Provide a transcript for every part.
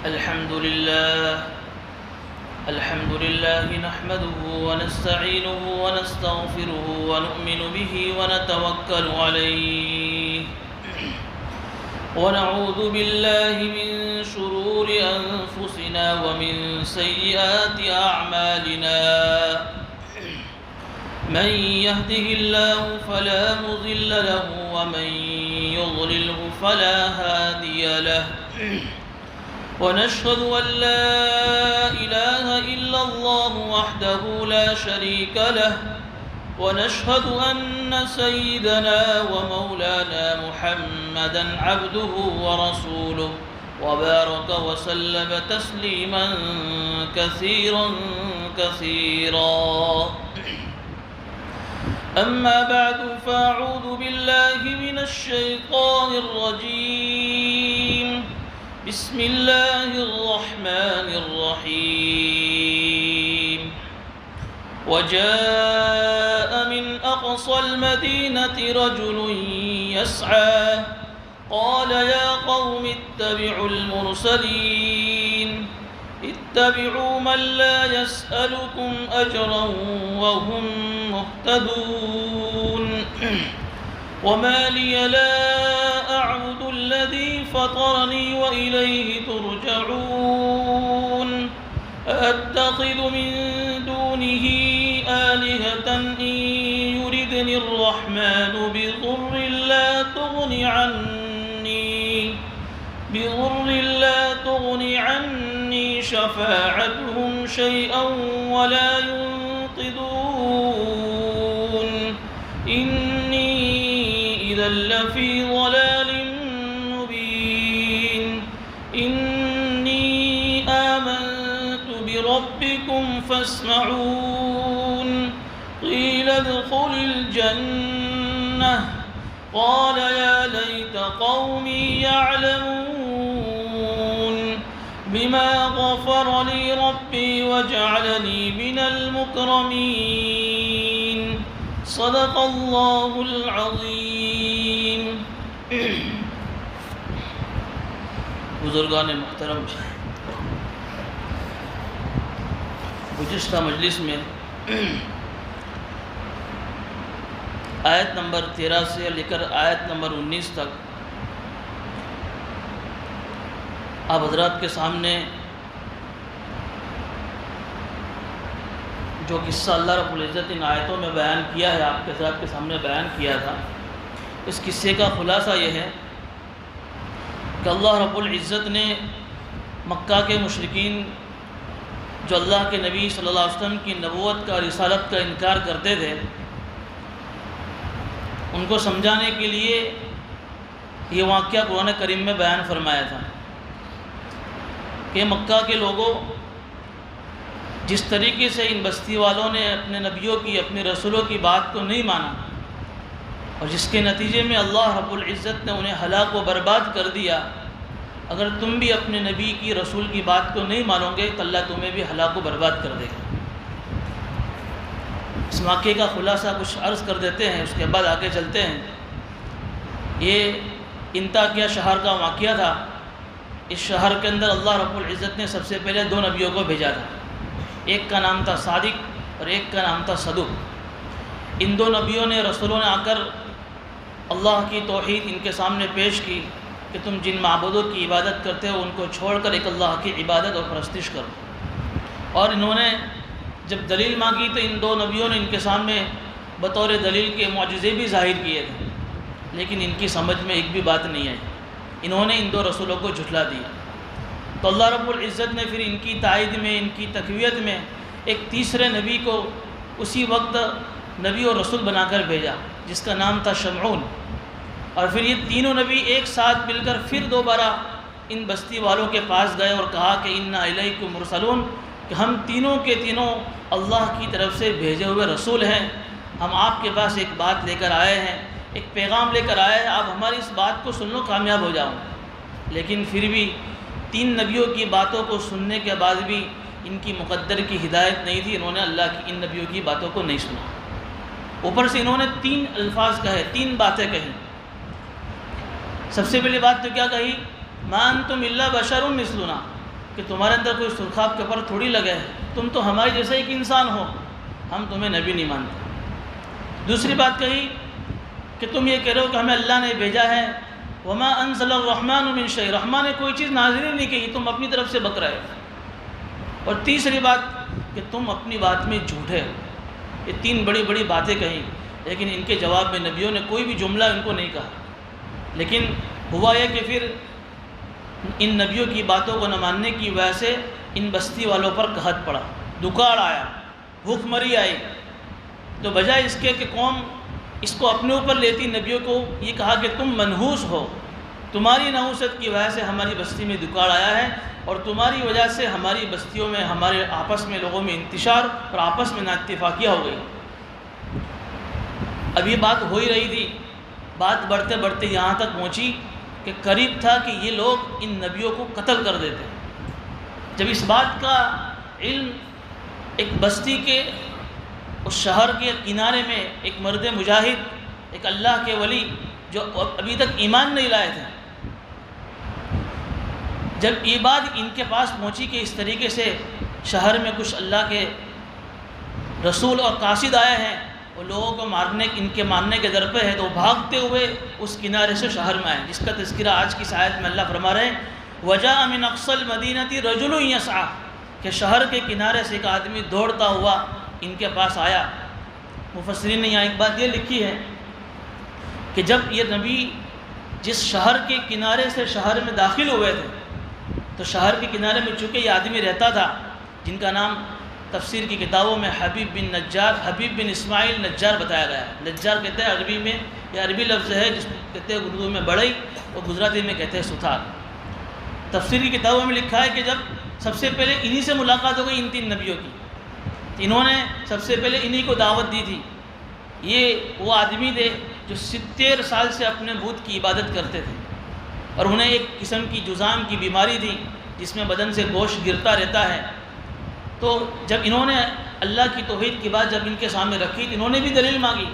الحمد لله نحمده ونستعينه ونستغفره ونؤمن به ونتوكل عليه ونعوذ بالله من شرور أنفسنا ومن سيئات أعمالنا من يهده الله فلا مضل له ومن يضلله فلا هادي له ونشهد أن لا إله إلا الله وحده لا شريك له ونشهد أن سيدنا ومولانا محمدا عبده ورسوله وبارك وسلم تسليما كثيرا أما بعد فأعوذ بالله من الشيطان الرجيم بسم الله الرحمن الرحيم وجاء من أقصى المدينة رجل يسعى قال يا قوم اتبعوا المرسلين اتبعوا من لا يسألكم أجرا وهم مهتدون وما لي لا أعبد الذي فطرني وإليه ترجعون أتخذ من دونه آلهة إن يردني الرحمن بضر لا تغني عني شفاعتهم شيئا ولا ينقذون إني إذا لفي ضلال مبين إني آمنت بربكم فاسمعون قيل ادخل الجنة قال يا ليت قومي يعلمون بما غفر لي ربي وجعلني من المكرمين صدق اللہ العظیم۔ بزرگان محترم، گزشتہ مجلس میں آیت نمبر 13 سے لے کر آیت نمبر 19 تک آپ حضرات کے سامنے جو قصہ اللہ رب العزت ان آیتوں میں بیان کیا ہے، آپ کے حضرات کے سامنے بیان کیا تھا، اس قصے کا خلاصہ یہ ہے کہ اللہ رب العزت نے مکہ کے مشرکین جو اللہ کے نبی صلی اللہ علیہ وسلم کی نبوت کا رسالت کا انکار کرتے تھے، ان کو سمجھانے کے لیے یہ واقعہ قرآن کریم میں بیان فرمایا تھا کہ مکہ کے لوگوں جس طریقے سے ان بستی والوں نے اپنے نبیوں کی، اپنے رسولوں کی بات کو نہیں مانا اور جس کے نتیجے میں اللہ رب العزت نے انہیں ہلاک و برباد کر دیا، اگر تم بھی اپنے نبی کی، رسول کی بات کو نہیں مانو گے تو اللہ تمہیں بھی ہلاک و برباد کر دے گا۔ اس واقعے کا خلاصہ کچھ عرض کر دیتے ہیں، اس کے بعد آگے چلتے ہیں۔ یہ انطاکیہ شہر کا واقعہ تھا۔ اس شہر کے اندر اللہ رب العزت نے سب سے پہلے 2 نبیوں کو بھیجا تھا، ایک کا نام تھا صادق اور ایک کا نام تھا صدوق۔ ان 2 نبیوں نے، رسولوں نے آ کر اللہ کی توحید ان کے سامنے پیش کی کہ تم جن معبودوں کی عبادت کرتے ہو ان کو چھوڑ کر ایک اللہ کی عبادت اور پرستش کرو۔ اور انہوں نے جب دلیل مانگی تو ان 2 نبیوں نے ان کے سامنے بطور دلیل کے معجزے بھی ظاہر کیے تھے، لیکن ان کی سمجھ میں ایک بھی بات نہیں آئی، انہوں نے ان 2 رسولوں کو جھٹلا دیا۔ تو اللہ رب العزت نے پھر ان کی تائید میں، ان کی تقویت میں ایک تیسرے نبی کو اسی وقت نبی اور رسول بنا کر بھیجا، جس کا نام تھا شمعون۔ اور پھر یہ تینوں نبی ایک ساتھ مل کر پھر دوبارہ ان بستی والوں کے پاس گئے اور کہا کہ انا الیکم مرسلون، کہ ہم تینوں کے تینوں اللہ کی طرف سے بھیجے ہوئے رسول ہیں، ہم آپ کے پاس ایک بات لے کر آئے ہیں، ایک پیغام لے کر آئے ہیں، آپ ہماری اس بات کو سن لو، کامیاب ہو جاؤ۔ لیکن پھر بھی 3 نبیوں کی باتوں کو سننے کے بعد بھی ان کی مقدر کی ہدایت نہیں تھی، انہوں نے اللہ کی ان نبیوں کی باتوں کو نہیں سنا۔ اوپر سے انہوں نے 3 الفاظ کہے، 3 باتیں کہیں۔ سب سے پہلی بات تو کیا کہی؟ ما انتم الا بشر مثلنا، کہ تمہارے اندر کوئی سرخاب کے پر تھوڑی لگے ہے، تم تو ہمارے جیسا ایک انسان ہو، ہم تمہیں نبی نہیں مانتے۔ دوسری بات کہی کہ تم یہ کہہ رہے ہو کہ ہمیں اللہ نے بھیجا ہے، وما انزل الرحمن من شیء، رحمان نے کوئی چیز نازل ہی نہیں کی، تم اپنی طرف سے بک رہے ہو۔ اور تیسری بات کہ تم اپنی بات میں جھوٹے ہو۔ یہ تین بڑی بڑی باتیں کہیں، لیکن ان کے جواب میں نبیوں نے کوئی بھی جملہ ان کو نہیں کہا۔ لیکن ہوا یہ کہ پھر ان نبیوں کی باتوں کو نہ ماننے کی وجہ سے ان بستی والوں پر قحط پڑا، دکاڑ آیا، بھوک مری آئی۔ تو بجائے اس کے کہ قوم اس کو اپنے اوپر لیتی، نبیوں کو یہ کہا کہ تم منحوس ہو، تمہاری نحوست کی وجہ سے ہماری بستی میں دکاڑ آیا ہے، اور تمہاری وجہ سے ہماری بستیوں میں، ہمارے آپس میں لوگوں میں انتشار اور آپس میں نااتفاقیہ ہو گئی۔ اب یہ بات ہو ہی رہی تھی، بات بڑھتے بڑھتے یہاں تک پہنچی کہ قریب تھا کہ یہ لوگ ان نبیوں کو قتل کر دیتے۔ جب اس بات کا علم ایک بستی کے اس شہر کے کنارے میں ایک مرد مجاہد، ایک اللہ کے ولی جو ابھی تک ایمان نہیں لائے تھے، جب یہ بات ان کے پاس پہنچی کہ اس طریقے سے شہر میں کچھ اللہ کے رسول اور قاصد آئے ہیں، وہ لوگوں کو مارنے، ان کے مارنے کے در پہ ہے، تو بھاگتے ہوئے اس کنارے سے شہر میں آئے، جس کا تذکرہ آج کی آیت میں اللہ فرما رہے ہیں وَجَاءَ مِنْ أَقْصَى الْمَدِينَةِ رَجُلٌ يَسْعَىٰ، کہ شہر کے کنارے سے ایک آدمی دوڑتا ہوا ان کے پاس آیا۔ مفسرین نے یہاں ایک بات یہ لکھی ہے کہ جب یہ نبی جس شہر کے کنارے سے شہر میں داخل ہوئے تھے، تو شہر کے کنارے میں چونکہ یہ آدمی رہتا تھا، جن کا نام تفسیر کی کتابوں میں حبیب بن اسماعیل نجار بتایا گیا ہے۔ نجار کہتے ہیں عربی میں، یہ عربی لفظ ہے جس کو کہتے ہیں اردو میں بڑئی اور گجراتی میں کہتے ہیں ستھار۔ تفسیر کی کتابوں میں لکھا ہے کہ جب سب سے پہلے انہی سے ملاقات ہو گئی ان تین نبیوں کی، انہوں نے سب سے پہلے انہی کو دعوت دی تھی۔ یہ وہ آدمی تھے جو 70 سال سے اپنے بت کی عبادت کرتے تھے، اور انہیں ایک قسم کی جذام کی بیماری تھی جس میں بدن سے گوشت گرتا رہتا ہے۔ تو جب انہوں نے اللہ کی توحید کی بات جب ان کے سامنے رکھی تو انہوں نے بھی دلیل مانگی،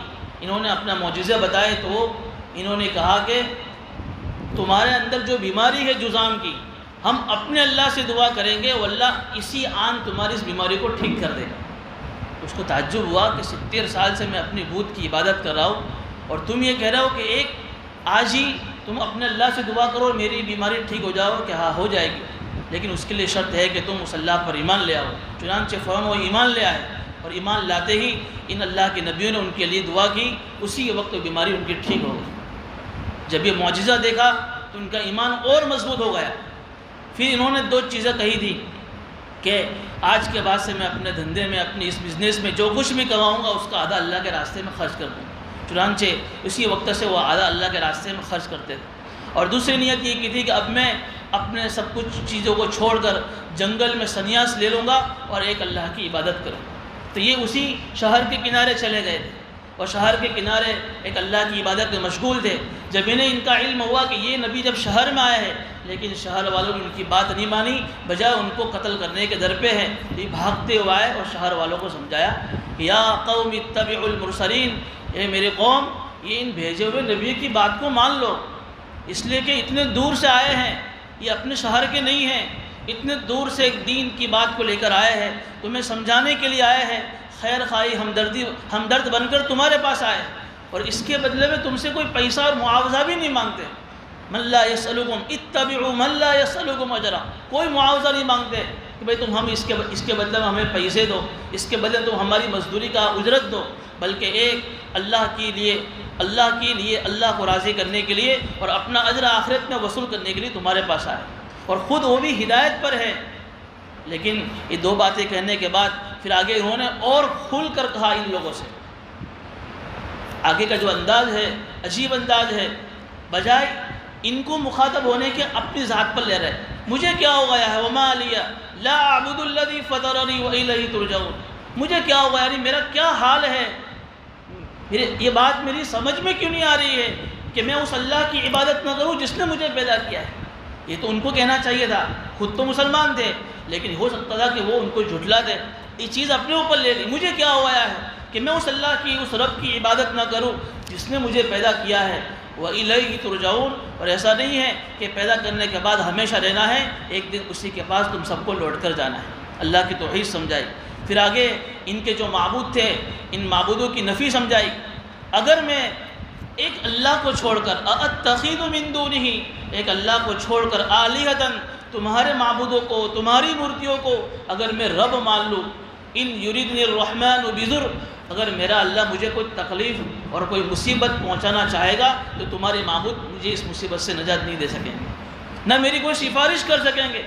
انہوں نے اپنا معجزہ بتائے، تو انہوں نے کہا کہ تمہارے اندر جو بیماری ہے جذام کی، ہم اپنے اللہ سے دعا کریں گے، واللہ اسی آن تمہاری اس بیماری کو ٹھیک کر دے گا۔ اس کو تعجب ہوا کہ 70 سال سے میں اپنی بت کی عبادت کر رہا ہوں، اور تم یہ کہہ رہے ہو کہ ایک آج ہی تم اپنے اللہ سے دعا کرو میری بیماری ٹھیک ہو جاؤ، کہ ہاں ہو جائے گی، لیکن اس کے لیے شرط ہے کہ تم اس اللہ پر ایمان لے آؤ۔ چنانچہ فوراً وہ ایمان لے آئے، اور ایمان لاتے ہی ان اللہ کے نبیوں نے ان کے لیے دعا کی، اسی وقت بیماری ان کی ٹھیک ہو گئی۔ جب یہ معجزہ دیکھا تو ان کا ایمان اور مضبوط ہو گیا۔ پھر انہوں نے 2 چیزیں کہی تھی کہ آج کے بعد سے میں اپنے دھندے میں، اپنی اس بزنس میں جو کچھ بھی کماؤں گا اس کا آدھا اللہ کے راستے میں خرچ کر دوں۔ چنانچہ اسی وقت سے وہ آدھا اللہ کے راستے میں خرچ کرتے تھے۔ اور دوسری نیت یہ کی تھی کہ اب میں اپنے سب کچھ چیزوں کو چھوڑ کر جنگل میں سنیاس لے لوں گا اور ایک اللہ کی عبادت کروں۔ تو یہ اسی شہر کے کنارے چلے گئے تھے، اور شہر کے کنارے ایک اللہ کی عبادت میں مشغول تھے۔ جب انہیں ان کا علم ہوا کہ یہ نبی جب شہر میں آئے ہیں، لیکن شہر والوں نے ان کی بات نہیں مانی، بجائے ان کو قتل کرنے کے در پہ ہیں، یہ بھاگتے ہوئے آئے اور شہر والوں کو سمجھایا یا قوم اتبعوا المرسلین، اے میرے قوم یہ ان بھیجے ہوئے نبی کی بات کو مان لو، اس لیے کہ اتنے دور سے آئے ہیں، یہ اپنے شہر کے نہیں ہیں، اتنے دور سے ایک دین کی بات کو لے کر آئے ہیں، تمہیں سمجھانے کے لیے آئے ہیں، خیر خواہی ہمدرد بن کر تمہارے پاس آئے، اور اس کے بدلے میں تم سے کوئی پیسہ اور معاوضہ بھی نہیں مانگتے۔ من لا یسألکم اتبعوا من لا یسألکم اجرا، کوئی معاوضہ نہیں مانگتے کہ بھئی تم ہم اس کے بدلے میں ہمیں پیسے دو، اس کے بدلے تم ہماری مزدوری کا اجرت دو، بلکہ ایک اللہ کے لیے اللہ کو راضی کرنے کے لیے اور اپنا اجر آخرت میں وصول کرنے کے لیے تمہارے پاس آئے، اور خود وہ بھی ہدایت پر ہے۔ لیکن یہ 2 باتیں کہنے کے بعد پھر آگے انہوں نے اور کھل کر کہا ان لوگوں سے۔ آگے کا جو انداز ہے عجیب انداز ہے، بجائے ان کو مخاطب ہونے کے اپنی ذات پر لے رہے، مجھے کیا ہو گیا ہے، وما علیہ لا اعبد الذی فطرنی والیہ ترجعون، مجھے کیا ہو گیا، یعنی میرا کیا حال ہے، یہ بات میری سمجھ میں کیوں نہیں آ رہی ہے کہ میں اس اللہ کی عبادت نہ کروں جس نے مجھے پیدا کیا ہے۔ یہ تو ان کو کہنا چاہیے تھا، خود تو مسلمان تھے، لیکن ہو سکتا تھا کہ وہ ان کو جھٹلا دے، یہ چیز اپنے اوپر لے لی، مجھے کیا ہو گیا ہے کہ میں اس اللہ کی، اس رب کی عبادت نہ کروں جس نے مجھے پیدا کیا ہے۔ وَإِلَيْهِ تُرْجَعُونَ، اور ایسا نہیں ہے کہ پیدا کرنے کے بعد ہمیشہ رہنا ہے، ایک دن اسی کے پاس تم سب کو لوٹ کر جانا ہے۔ اللہ کی توحید سمجھائی، پھر آگے ان کے جو معبود تھے ان معبودوں کی نفی سمجھائی۔ اگر میں ایک اللہ کو چھوڑ کر أَأَتَّخِذُ مِن دُونِهِ، ایک اللہ کو چھوڑ کر آلِهَةً، تمہارے معبودوں کو، تمہاری مورتیوں کو اگر میں رب مان لوں، ان یریدنی الرحمن بضر، اگر میرا اللہ مجھے کوئی تکلیف اور کوئی مصیبت پہنچانا چاہے گا تو تمہارے معبود مجھے اس مصیبت سے نجات نہیں دے سکیں گے، نہ میری کوئی سفارش کر سکیں گے۔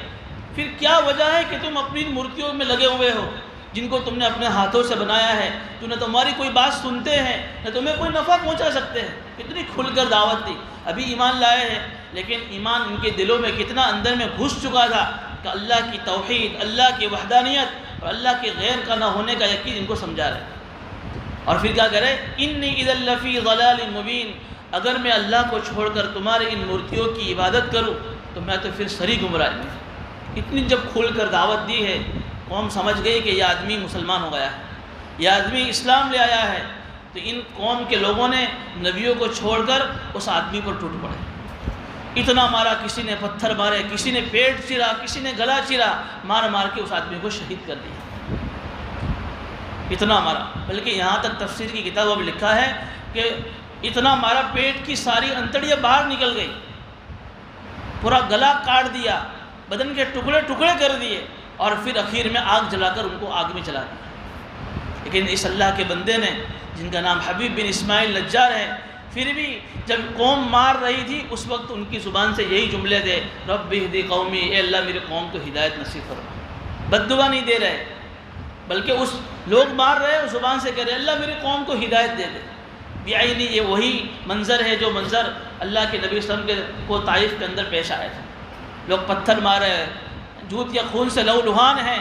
پھر کیا وجہ ہے کہ تم اپنی مورتیوں میں لگے ہوئے ہو جن کو تم نے اپنے ہاتھوں سے بنایا ہے، جو نہ تمہاری کوئی بات سنتے ہیں نہ تمہیں کوئی نفع پہنچا سکتے ہیں؟ کتنی کھل کر دعوت دی، ابھی ایمان لائے ہیں لیکن ایمان ان کے دلوں میں کتنا اندر میں گھس چکا تھا کہ اللہ کی توحید، اللہ کی وحدانیت اور اللہ کے غیر کا نہ ہونے کا یقین ان کو سمجھا رہے۔ اور پھر کیا کرے، انی اذا لفی ضلال مبین، اگر میں اللہ کو چھوڑ کر تمہارے ان مورتیوں کی عبادت کروں تو میں تو پھر سری گمراہ ہوں۔ اتنی جب کھل کر دعوت دی ہے، قوم سمجھ گئی کہ یہ آدمی مسلمان ہو گیا ہے، یہ آدمی اسلام لے آیا ہے، تو ان قوم کے لوگوں نے نبیوں کو چھوڑ کر اس آدمی پر ٹوٹ پڑے، اتنا مارا، کسی نے پتھر مارے، کسی نے پیٹ چیرا، کسی نے گلا چیرا، مار مار کے اس آدمی کو شہید کر دیا، اتنا مارا۔ بلکہ یہاں تک تفسیر کی کتابوں میں لکھا ہے کہ اتنا مارا پیٹ کی ساری انتڑیاں باہر نکل گئی، پورا گلا کاٹ دیا، بدن کے ٹکڑے ٹکڑے کر دیے، اور پھر اخیر میں آگ جلا کر ان کو آگ میں چلا دیا۔ لیکن اس اللہ کے بندے نے جن کا نام حبیب بن اسماعیل نجار ہے، پھر بھی جب قوم مار رہی تھی اس وقت ان کی زبان سے یہی جملے تھے، رب اہدی قومی، اے اللہ میرے قوم کو ہدایت نصیب فرما۔ بد دعا نہیں دے رہے، بلکہ اس لوگ مار رہے اس زبان سے کہہ رہے اللہ میرے قوم کو ہدایت دے دے۔ بعینی، یہ وہی منظر ہے جو منظر اللہ کے نبی صلی اللہ علیہ وسلم کو طائف کے اندر پیش آیا تھا۔ لوگ پتھر مار رہے، جوت یا خون سے لہولہان ہیں،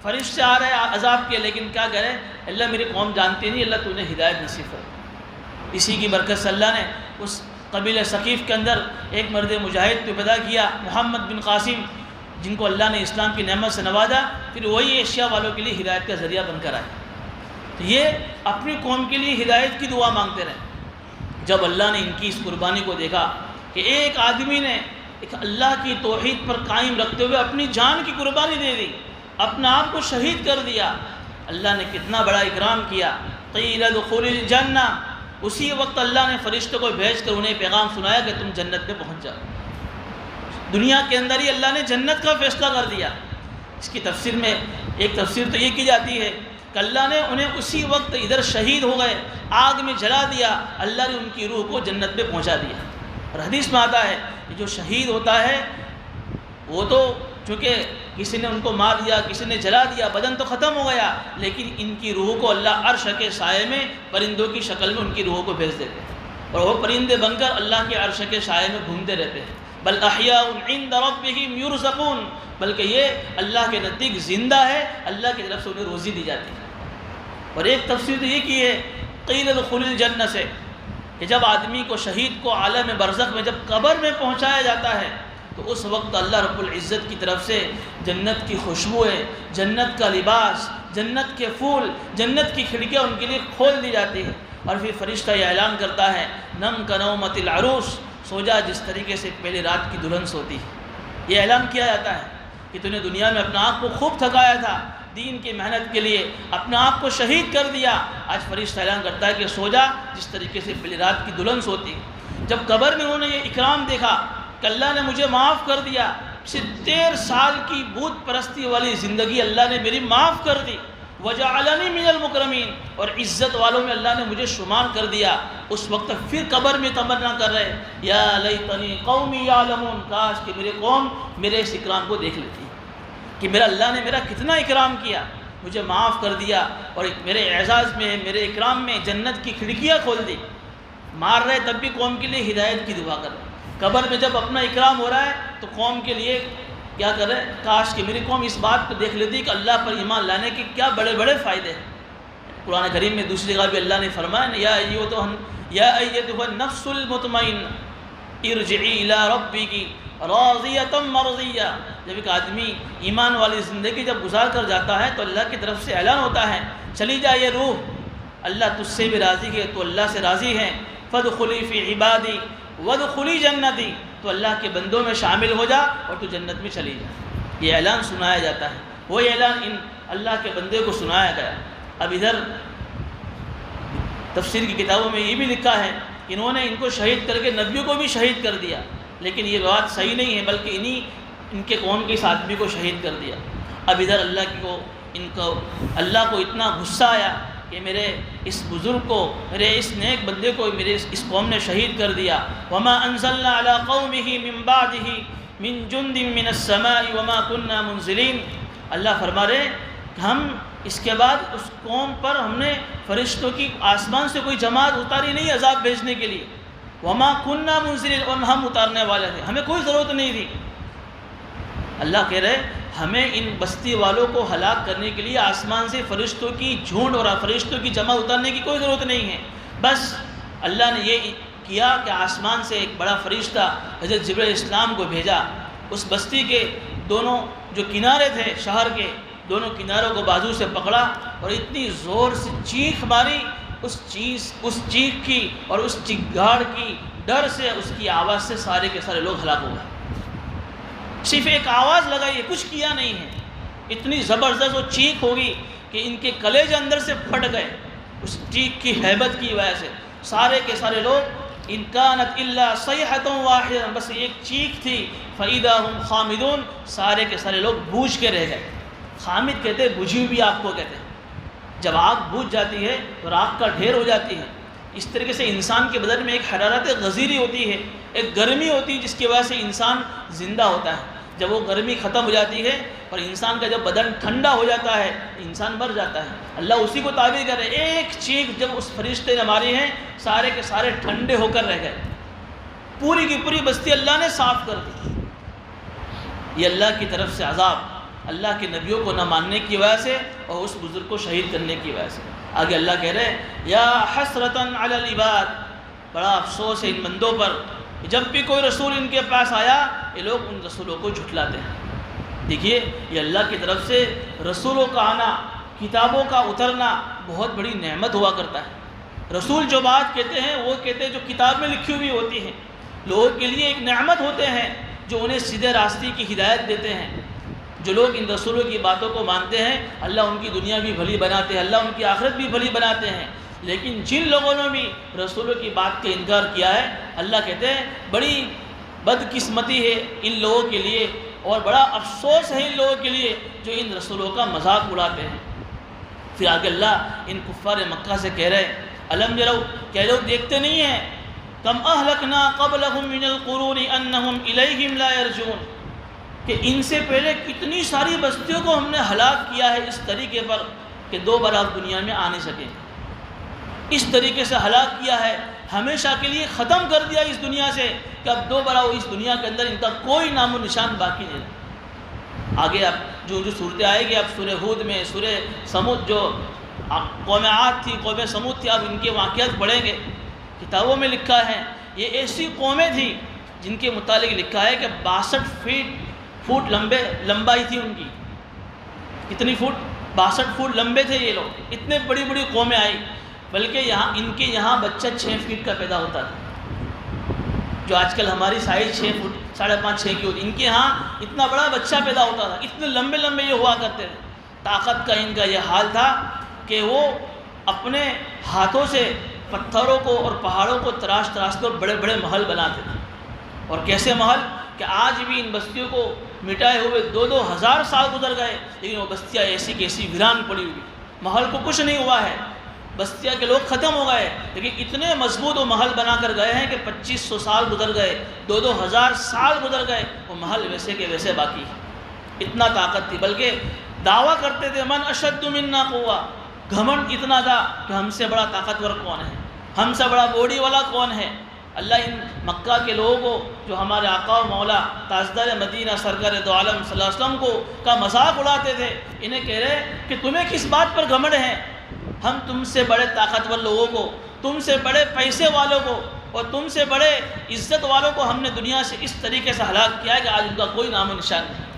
فرشتے آ رہے عذاب کے، لیکن کیا کہہ رہے، اللہ میری قوم جانتی نہیں، اللہ تو نے ہدایت نصیب فرما۔ اسی کی برکت سے اللہ نے اس قبیلہ ثقیف کے اندر ایک مرد مجاہد کو پیدا کیا، محمد بن قاسم، جن کو اللہ نے اسلام کی نعمت سے نوازا، پھر وہی ایشیا والوں کے لیے ہدایت کا ذریعہ بن کر آئے۔ تو یہ اپنی قوم کے لیے ہدایت کی دعا مانگتے رہے۔ جب اللہ نے ان کی اس قربانی کو دیکھا کہ ایک آدمی نے ایک اللہ کی توحید پر قائم رکھتے ہوئے اپنی جان کی قربانی دے دی، اپنا آپ کو شہید کر دیا، اللہ نے کتنا بڑا اکرام کیا۔ قیل ادخلوا الجنہ، اسی وقت اللہ نے فرشتوں کو بھیج کر انہیں پیغام سنایا کہ تم جنت میں پہنچ جاؤ۔ دنیا کے اندر ہی اللہ نے جنت کا فیصلہ کر دیا۔ اس کی تفسیر میں ایک تفسیر تو یہ کی جاتی ہے کہ اللہ نے انہیں اسی وقت ادھر شہید ہو گئے، آگ میں جلا دیا، اللہ نے ان کی روح کو جنت میں پہنچا دیا۔ اور حدیث میں آتا ہے کہ جو شہید ہوتا ہے وہ تو چونکہ کسی نے ان کو مار دیا، کسی نے جلا دیا، بدن تو ختم ہو گیا، لیکن ان کی روحوں کو اللہ عرش کے سائے میں پرندوں کی شکل میں ان کی روحوں کو بھیج دیتے ہیں، اور وہ پرندے بن کر اللہ کے عرش کے سائے میں گھومتے رہتے ہیں۔ بل احیاء عند ربهم یرزقون، بلکہ یہ اللہ کے نزدیک زندہ ہے، اللہ کی طرف سے انہیں روزی دی جاتی ہے۔ اور ایک تفسیر تو یہ کی ہے قیل ادخلوا الجنہ سے، کہ جب آدمی کو، شہید کو عالم برزخ میں جب قبر میں پہنچایا جاتا ہے تو اس وقت اللہ رب العزت کی طرف سے جنت کی خوشبوئیں، جنت کا لباس، جنت کے پھول، جنت کی کھڑکیاں ان کے لیے کھول دی جاتی ہیں، اور پھر فرشتہ یہ اعلان کرتا ہے نم کنومت العروس، سو جا جس طریقے سے پہلی رات کی دلہن سوتی ہے۔ یہ اعلان کیا جاتا ہے کہ تو نے دنیا میں اپنا آپ کو خوب تھکایا تھا، دین کی محنت کے لیے اپنا آپ کو شہید کر دیا، آج فرشتہ اعلان کرتا ہے کہ سو جا جس طریقے سے پہلی رات کی دلہن سوتی۔ جب قبر میں انہوں نے یہ اکرام دیکھا کہ اللہ نے مجھے معاف کر دیا، 70 سال کی بت پرستی والی زندگی اللہ نے میری معاف کر دی، وجعلنی من المکرمین، اور عزت والوں میں اللہ نے مجھے شمار کر دیا، اس وقت پھر قبر میں تمنا کر رہے یا لیتنی قومی یعلمون، کاش کہ میرے قوم میرے اس اکرام کو دیکھ لیتی کہ میرا اللہ نے میرا کتنا اکرام کیا، مجھے معاف کر دیا، اور میرے اعزاز میں، میرے اکرام میں جنت کی کھڑکیاں کھول دی۔ مار رہے تب بھی قوم کے لیے ہدایت کی دعا کر رہے، قبر میں جب اپنا اکرام ہو رہا ہے تو قوم کے لیے کیا کر رہے، کاش کہ میری قوم اس بات کو دیکھ لیتی کہ اللہ پر ایمان لانے کے کیا بڑے بڑے فائدے ہیں۔ قرآن کریم میں دوسری جگہ بھی اللہ نے فرمایا یا ایتھا النفس المطمئنہ ارجعی الی ربکی راضیۃ مرضیہ، جب ایک آدمی ایمان والی زندگی جب گزار کر جاتا ہے تو اللہ کی طرف سے اعلان ہوتا ہے چلی جائے روح، اللہ تجھ سے بھی راضی ہے، تو اللہ سے راضی ہیں، فادخلی فی عبادی وادخلی جنتی، تو اللہ کے بندوں میں شامل ہو جا اور تو جنت میں چلی جا۔ یہ اعلان سنایا جاتا ہے، وہی اعلان ان اللہ کے بندے کو سنایا گیا۔ اب ادھر تفسیر کی کتابوں میں یہ بھی لکھا ہے کہ انہوں نے ان کو شہید کر کے نبیوں کو بھی شہید کر دیا، لیکن یہ بات صحیح نہیں ہے، بلکہ ان کے قوم کے اس آدمی کو شہید کر دیا۔ اب ادھر اللہ کو اتنا غصہ آیا کہ میرے اس بزرگ کو، میرے اس نیک بندے کو میرے اس قوم نے شہید کر دیا۔ وما انزلنا على قومه من بعده من جند من السماء وما كنا منزلين، اللہ فرما رہے کہ ہم اس کے بعد اس قوم پر ہم نے فرشتوں کی آسمان سے کوئی جماعت اتاری نہیں عذاب بھیجنے کے لیے۔ وما كنا منزلين، اور ہم اتارنے والے تھے، ہمیں کوئی ضرورت نہیں تھی۔ اللہ کہہ رہے ہمیں ان بستی والوں کو ہلاک کرنے کے لیے آسمان سے فرشتوں کی جھنڈ اور فرشتوں کی جمع اتارنے کی کوئی ضرورت نہیں ہے، بس اللہ نے یہ کیا کہ آسمان سے ایک بڑا فرشتہ حضرت جبرائیل علیہ السلام کو بھیجا، اس بستی کے دونوں جو کنارے تھے شہر کے، دونوں کناروں کو بازو سے پکڑا اور اتنی زور سے چیخ ماری، اس چیخ کی اور اس چنگاڑ کی ڈر سے، اس کی آواز سے سارے کے سارے لوگ ہلاک ہو گئے۔ صرف ایک آواز لگائی ہے، کچھ کیا نہیں ہے، اتنی زبردست وہ چیخ ہوگی کہ ان کے کلیجے اندر سے پھٹ گئے اس چیخ کی ہیبت کی وجہ سے۔ سارے کے سارے لوگ، ان کانت الا صیحۃ واحدہ، بس ایک چیخ تھی، فاذا هم خامدون، سارے کے سارے لوگ بوجھ کے رہ گئے۔ خامد کہتے ہیں بجھی ہوئی آگ کو کہتے ہیں، جب آگ بوجھ جاتی ہے تو راکھ کا ڈھیر ہو جاتی ہے۔ اس طریقے سے انسان کے بدن میں ایک حرارت غزیری ہوتی ہے، ایک گرمی ہوتی ہے جس کی وجہ سے انسان زندہ ہوتا ہے۔ جب وہ گرمی ختم ہو جاتی ہے اور انسان کا جب بدن ٹھنڈا ہو جاتا ہے انسان مر جاتا ہے۔ اللہ اسی کو تعبیر کر رہے ہیں، ایک چیخ جب اس فرشتے نے ماری ہے سارے کے سارے ٹھنڈے ہو کر رہ گئے، پوری کی پوری بستی اللہ نے صاف کر دی۔ یہ اللہ کی طرف سے عذاب، اللہ کے نبیوں کو نہ ماننے کی وجہ سے اور اس بزرگ کو شہید کرنے کی وجہ سے۔ آگے اللہ کہہ رہے ہیں یا حسرتاً علی العباد، بڑا افسوس ہے ان بندوں پر، جب بھی کوئی رسول ان کے پاس آیا یہ لوگ ان رسولوں کو جھٹلاتے ہیں۔ دیکھیے یہ اللہ کی طرف سے رسولوں کا آنا، کتابوں کا اترنا بہت بڑی نعمت ہوا کرتا ہے۔ رسول جو بات کہتے ہیں وہ کہتے ہیں جو کتاب میں لکھی ہوئی ہوتی ہے، لوگوں کے لیے ایک نعمت ہوتے ہیں جو انہیں سیدھے راستے کی ہدایت دیتے ہیں۔ جو لوگ ان رسولوں کی باتوں کو مانتے ہیں اللہ ان کی دنیا بھی بھلی بناتے ہیں، اللہ ان کی آخرت بھی بھلی بناتے ہیں۔ لیکن جن لوگوں نے بھی رسولوں کی بات کا انکار کیا ہے اللہ کہتے ہیں بڑی بدقسمتی ہے ان لوگوں کے لیے اور بڑا افسوس ہے ان لوگوں کے لیے جو ان رسولوں کا مذاق اڑاتے ہیں۔ پھر آگے اللہ ان کفار مکہ سے کہہ رہے الم یرو، کیا لوگ دیکھتے نہیں ہیں کم اہلکنا قبلہم من القرون انہم الیہم لا یرجعون، کہ ان سے پہلے کتنی ساری بستیوں کو ہم نے ہلاک کیا ہے اس طریقے پر کہ دوبارہ دنیا میں آ نہیں سکیں، اس طریقے سے ہلاک کیا ہے، ہمیشہ کے لیے ختم کر دیا اس دنیا سے کہ اب دوبارہ وہ اس دنیا کے اندر ان کا کوئی نام و نشان باقی نہیں رہا۔ آگے اب جو صورتیں آئے گی، اب سورہ ہود میں سورہ سمود جو قوم عاد تھی، قوم سمود تھی، اب ان کے واقعات پڑھیں گے۔ کتابوں میں لکھا ہے یہ ایسی قومیں تھیں جن کے متعلق لکھا ہے کہ 62 فٹ لمبائی تھی ان کی۔ کتنی فٹ؟ 62 فٹ لمبے تھے یہ لوگ، اتنے بڑی بڑی قومیں آئی، بلکہ ان کے یہاں بچہ 6 فٹ کا پیدا ہوتا تھا، جو آج کل ہماری سائز 6 فٹ 5.5 6 کی ہوتی، ان کے ہاں اتنا بڑا بچہ پیدا ہوتا تھا، اتنے لمبے لمبے یہ ہوا کرتے تھے۔ طاقت کا ان کا یہ حال تھا کہ وہ اپنے ہاتھوں سے پتھروں کو اور پہاڑوں کو تراش کر بڑے بڑے محل بناتے تھے۔ اور کیسے محل کہ آج بھی ان بستیوں کو مٹائے ہوئے 2-2 ہزار سال گزر گئے لیکن وہ بستیاں ایسی کی ایسی ویران پڑی ہوئی، محل کو کچھ نہیں ہوا ہے، بستیاں کے لوگ ختم ہو گئے لیکن اتنے مضبوط وہ محل بنا کر گئے ہیں کہ 2500 سال گزر گئے، 2-2 ہزار سال گزر گئے، وہ محل ویسے کے ویسے باقی ہے۔ اتنا طاقت تھی، بلکہ دعویٰ کرتے تھے من اشد منا قوہ، گھمنڈ اتنا تھا کہ ہم سے بڑا طاقتور کون ہے، ہم سے بڑا باڈی والا کون ہے۔ اللہ ان مکہ کے لوگوں کو جو ہمارے آقا و مولا تاجدار مدینہ سرکار دو عالم صلی اللہ علیہ وسلم کا مذاق اڑاتے تھے، انہیں کہہ رہے کہ تمہیں کس بات پر گھمنڈ ہے، ہم تم سے بڑے طاقتور لوگوں کو، تم سے بڑے پیسے والوں کو اور تم سے بڑے عزت والوں کو ہم نے دنیا سے اس طریقے سے ہلاک کیا ہے کہ آج ان کا کوئی نام و نشان نہیں۔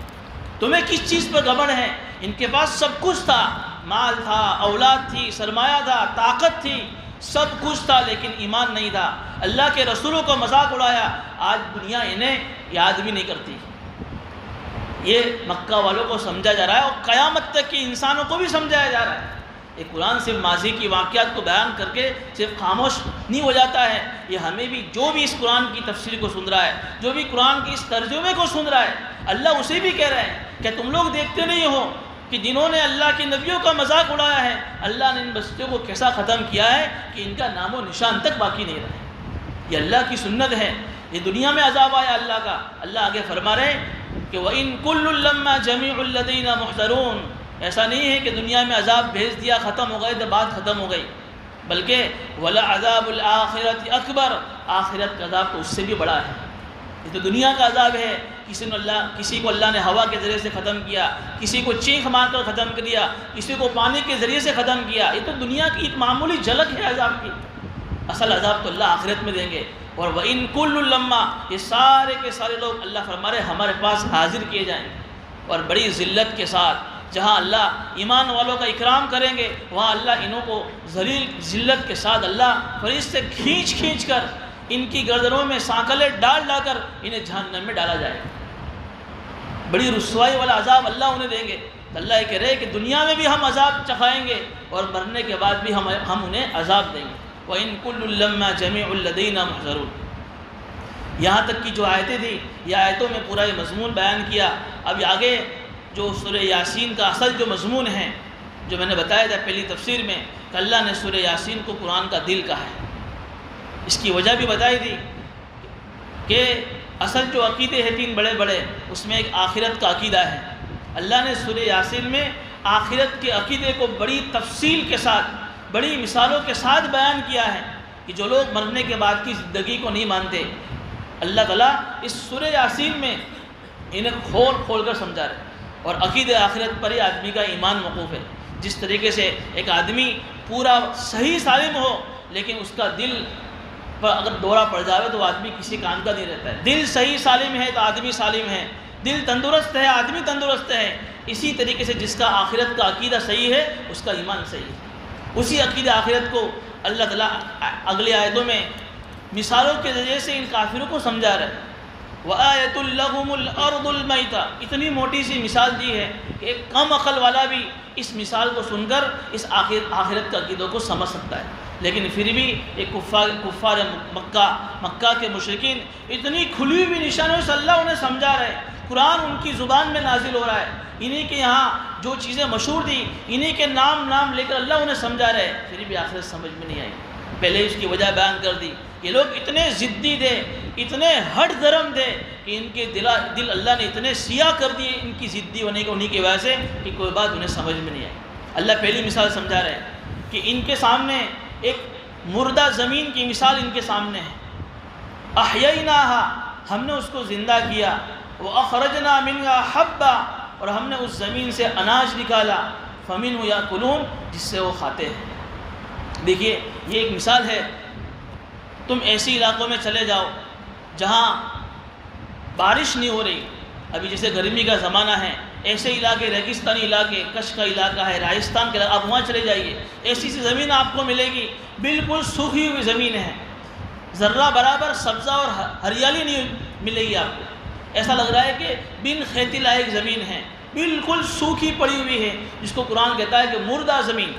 تمہیں کس چیز پر گھمنڈ ہے؟ ان کے پاس سب کچھ تھا، مال تھا، اولاد تھی، سرمایہ تھا، طاقت تھی، سب کچھ تھا لیکن ایمان نہیں تھا، اللہ کے رسولوں کو مذاق اڑایا، آج دنیا انہیں یاد بھی نہیں کرتی۔ یہ مکہ والوں کو سمجھا جا رہا ہے اور قیامت تک کے انسانوں کو بھی سمجھایا جا رہا ہے۔ یہ قرآن صرف ماضی کی واقعات کو بیان کر کے صرف خاموش نہیں ہو جاتا ہے، یہ ہمیں بھی، جو بھی اس قرآن کی تفسیر کو سن رہا ہے، جو بھی قرآن کی اس ترجمے کو سن رہا ہے، اللہ اسے بھی کہہ رہا ہے کہ تم لوگ دیکھتے نہیں ہو کہ جنہوں نے اللہ کے نبیوں کا مذاق اڑایا ہے، اللہ نے ان بستیوں کو کیسا ختم کیا ہے کہ ان کا نام و نشان تک باقی نہیں رہا۔ یہ اللہ کی سنت ہے۔ یہ دنیا میں عذاب آیا اللہ کا، اللہ آگے فرما رہے کہ وَإِن كُلٌّ لَمَّا جَمِيعُ الَّذِينَ مُحْضَرُونَ، ایسا نہیں ہے کہ دنیا میں عذاب بھیج دیا، ختم ہو گئے تو بات ختم ہو گئی، بلکہ وَلَعَذَابُ الْآخِرَةِ أَكْبَرُ، آخرت کا عذاب تو اس سے بھی بڑا ہے۔ یہ تو دنیا کا عذاب ہے، کسی کو اللہ نے ہوا کے ذریعے سے ختم کیا، کسی کو چینخ مار کر ختم کر دیا، کسی کو پانی کے ذریعے سے ختم کیا، یہ تو دنیا کی ایک معمولی جھلک ہے عذاب کی۔ اصل عذاب تو اللہ آخرت میں دیں گے۔ اور وَإِن كُلٌّ لَمَّا، یہ سارے کے سارے لوگ اللہ فرما رہے ہمارے پاس حاضر کیے جائیں گے، اور بڑی ذلت کے ساتھ، جہاں اللہ ایمان والوں کا اکرام کریں گے، وہاں اللہ انہوں کو ذلیل ذلت کے ساتھ اللہ فرشتے سے کھینچ کر ان کی گردنوں میں سانکلیں ڈال کر انہیں جہنم میں ڈالا جائے گا۔ بڑی رسوائی والا عذاب اللہ انہیں دیں گے۔ تو اللہ یہ کہہ رہے کہ دنیا میں بھی ہم عذاب چکھائیں گے اور مرنے کے بعد بھی ہم انہیں عذاب دیں گے۔ وَإِن كُلٌّ لَمَّا جَمِيعُ الَّذِينَ مُحْضَرُونَ، یہاں تک کی جو آیتیں تھیں، یہ آیتوں میں پورا یہ مضمون بیان کیا۔ اب آگے جو سورہ یاسین کا اصل جو مضمون ہے، جو میں نے بتایا تھا پہلی تفسیر میں کہ اللہ نے سورہ یاسین کو قرآن کا دل کہا ہے، اس کی وجہ بھی بتائی تھی کہ اصل جو عقیدے ہیں تین بڑے بڑے، اس میں ایک آخرت کا عقیدہ ہے۔ اللہ نے سورہ یاسین میں آخرت کے عقیدے کو بڑی تفصیل کے ساتھ، بڑی مثالوں کے ساتھ بیان کیا ہے کہ جو لوگ مرنے کے بعد کی زندگی کو نہیں مانتے، اللہ تعالیٰ اس سورہ یاسین میں انہیں کھول کر سمجھا رہے، اور عقیدہ آخرت پر ہی آدمی کا ایمان موقوف ہے۔ جس طریقے سے ایک آدمی پورا صحیح سالم ہو لیکن اس کا دل پر اگر دورہ پڑ جاوے تو وہ آدمی کسی کام کا نہیں رہتا ہے۔ دل صحیح سالم ہے تو آدمی سالم ہے، دل تندرست ہے آدمی تندرست ہے۔ اسی طریقے سے جس کا آخرت کا عقیدہ صحیح ہے اس کا ایمان صحیح ہے۔ اسی عقیدہ آخرت کو اللہ تعالیٰ اگلی آیتوں میں مثالوں کے ذریعے سے ان کافروں کو سمجھا رہا ہے۔ وَآيَةٌ لَهُمُ الْأَرْضُ الْمَيْتَةُ، اتنی موٹی سی مثال دی ہے کہ ایک کم عقل والا بھی اس مثال کو سن کر اس آخرت کا عقیدوں کو سمجھ سکتا ہے۔ لیکن پھر بھی ایک کفار مکہ کے مشرکین اتنی کھلی ہوئی نشانیوں سے اللہ انہیں سمجھا رہے، قرآن ان کی زبان میں نازل ہو رہا ہے، انہی کے یہاں جو چیزیں مشہور تھیں انہی کے نام لے کر اللہ انہیں سمجھا رہے، پھر بھی آخرت سمجھ میں نہیں آئی۔ پہلے اس کی وجہ بیان کر دی، یہ لوگ اتنے ضدی تھے، اتنے ہٹ درم تھے کہ ان کے دل اللہ نے اتنے سیاہ کر دیے ان کی ضدی ہونے کے انہی کی وجہ سے کہ کوئی بات انہیں سمجھ میں نہیں آئی۔ اللہ پہلی مثال سمجھا رہے ہیں کہ ان کے سامنے ایک مردہ زمین کی مثال ان کے سامنے ہے۔ احییناها، ہم نے اس کو زندہ کیا، واخرجنا منها حبا، اور ہم نے اس زمین سے اناج نکالا، فمنہ یاکلون، جس سے وہ کھاتے ہیں۔ دیکھیے یہ ایک مثال ہے، تم ایسی علاقوں میں چلے جاؤ جہاں بارش نہیں ہو رہی، ابھی جیسے گرمی کا زمانہ ہے، ایسے علاقے ریگستانی علاقے، کچھ کا علاقہ ہے، راجستھان کے علاقہ، آپ وہاں چلے جائیے، ایسی سی زمین آپ کو ملے گی، بالکل سوکھی ہوئی زمین ہے، ذرہ برابر سبزہ اور ہریالی نہیں ملے گی آپ کو، ایسا لگ رہا ہے کہ بن کھیتی لائق زمین ہے، بالکل سوکھی پڑی ہوئی ہے، جس کو قرآن کہتا ہے کہ مردہ زمین۔